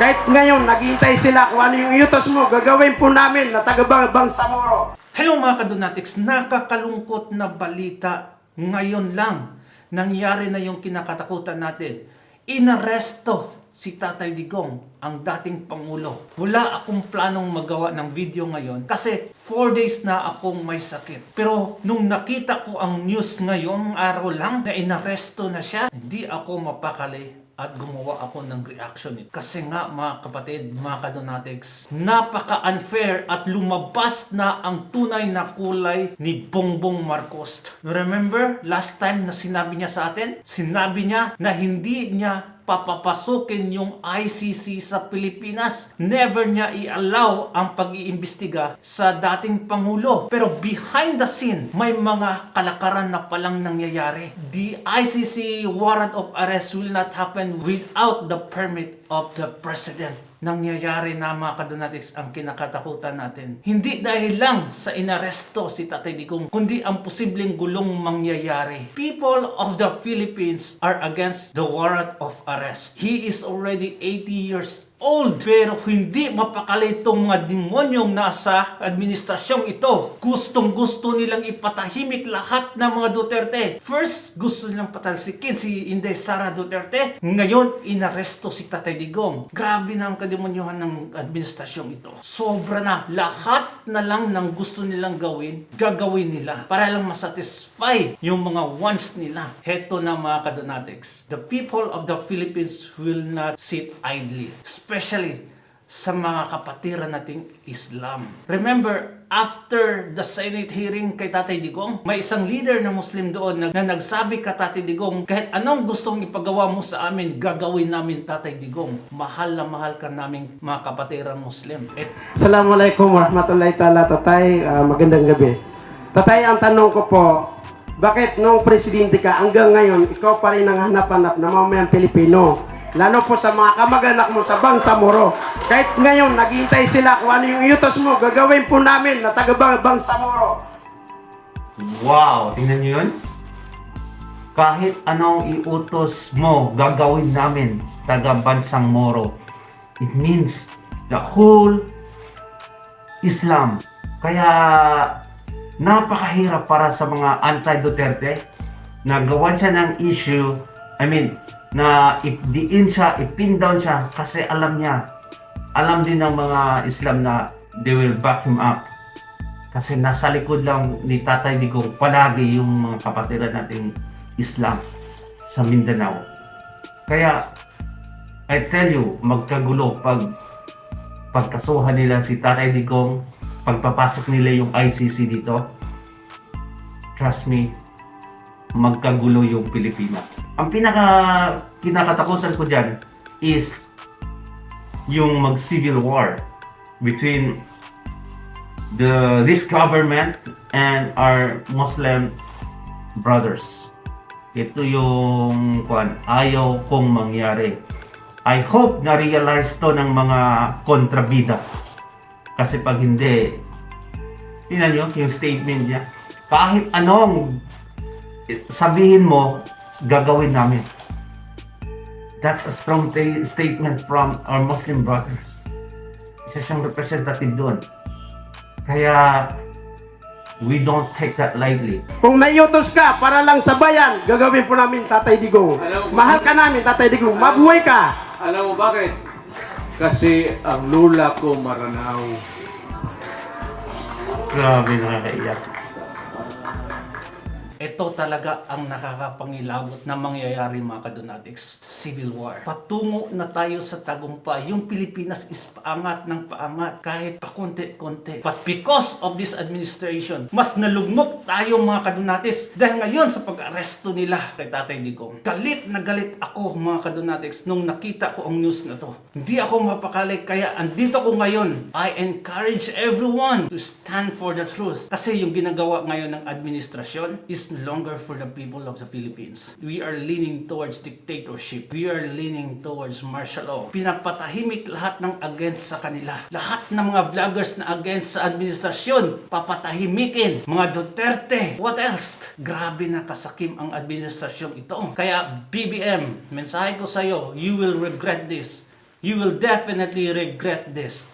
Kahit ngayon, naghihintay sila kung ano yung iutos mo, gagawin po namin na taga-Bangsamoro. Hello mga kadonatics, nakakalungkot na balita ngayon lang. Nangyari na yung kinakatakutan natin. Inaresto si Tatay Digong, ang dating Pangulo. Wala akong planong magawa ng video ngayon kasi 4 days na akong may sakit. Pero nung nakita ko ang news ngayong araw lang na inaresto na siya, hindi ako mapakali at gumawa ako ng reaction nito. Kasi nga mga kapatid, mga kadonatics, napaka-unfair at lumabas na ang tunay na kulay ni Bongbong Marcos. Remember, last time na sinabi niya sa atin? Sinabi niya na hindi niya papapasukin yung ICC sa Pilipinas. Never niya i-allow ang pag-iimbestiga sa dating Pangulo. Pero behind the scene, may mga kalakaran na palang nangyayari. The ICC warrant of arrest will not happen without the permit of the President. Nangyayari na mga kadonatics ang kinakatakutan natin. Hindi dahil lang sa inaresto si Tatay Digong, kundi ang posibleng gulong mangyayari. People of the Philippines are against the warrant of arrest. He is already 80 years old, pero hindi mapakali itong mga demonyong nasa administrasyong ito. Gustong-gusto nilang ipatahimik lahat ng mga Duterte. First, gusto nilang patalsikin si Inday Sara Duterte. Ngayon, inaresto si Tatay Digong. Grabe na ang kademonyohan ng administrasyong ito. Sobra na. Lahat na lang ng gusto nilang gawin, gagawin nila para lang masatisfy yung mga wants nila. Heto na mga kadonatics. The people of the Philippines will not sit idly. Especially sa mga kapatiran nating Islam. Remember, after the Senate hearing kay Tatay Digong, may isang leader na Muslim doon na nagsabi ka Tatay Digong, kahit anong gustong ipagawa mo sa amin, gagawin namin Tatay Digong. Mahal na mahal ka naming mga kapatiran Muslim. Assalamualaikum warahmatullahi ta'ala, Tatay. Magandang gabi. Tatay, ang tanong ko po, bakit nung presidente ka, hanggang ngayon, ikaw pa rin ang hanap-hanap na mamayang Pilipino? Lalo po sa mga kamag-anak mo sa Bangsamoro. Kahit ngayon, naghihintay sila kung ano yung iutos mo, gagawin po namin na taga-Bangsamoro. Wow! Tingnan nyo yun? Kahit anong iutos mo, gagawin namin taga-Bansang Moro. It means the whole Islam. Kaya napakahirap para sa mga anti-Duterte na gawan siya ng issue, na ipdiin siya, ipin down siya kasi alam niya, alam din ng mga Islam na they will back him up. Kasi nasa likod lang ni Tatay Digong palagi yung mga kapatiran nating Islam sa Mindanao. Kaya, I tell you, magkagulo pagkasuhan nila si Tatay Digong, pagpapasok nila yung ICC dito. Trust me, magkagulo yung Pilipinas. Ang kinakatakutan ko dyan is yung mag-civil war between this government and our Muslim brothers. Ito yung ayaw kong mangyari. I hope na-realize to ng mga kontrabida. Kasi pag hindi, tingnan nyo yung statement niya. Kahit anong sabihin mo, gagawin namin. That's a strong statement from our Muslim brothers. Isa siyang representative doon. Kaya, we don't take that lightly. Kung may utos ka para lang sa bayan, gagawin po namin Tatay Digong. Mahal ka namin, Tatay Digong. Mabuhay ka! Alam mo bakit? Kasi ang lula ko Maranao. Grabe, nakakaiyak. Ito talaga ang nakakapangilabot na mangyayari mga kadonatics. Civil war. Patungo na tayo sa tagumpay. Yung Pilipinas is paangat ng paangat kahit pakunti-kunti. But because of this administration, mas nalugmok tayo mga kadonatics dahil ngayon sa pag-aresto nila kay Tatay Digong. Galit na galit ako mga kadonatics nung nakita ko ang news na to. Hindi ako mapakali kaya andito ko ngayon. I encourage everyone to stand for the truth. Kasi yung ginagawa ngayon ng administrasyon is no longer for the people of the Philippines. We are leaning towards dictatorship. We are leaning towards martial law. Pinapatahimik lahat ng against sa kanila. Lahat ng mga vloggers na against sa administrasyon, papatahimikin. Mga Duterte. What else? Grabe na kasakim ang administrasyong ito. Kaya BBM, mensahe ko sa iyo, you will regret this. You will definitely regret this.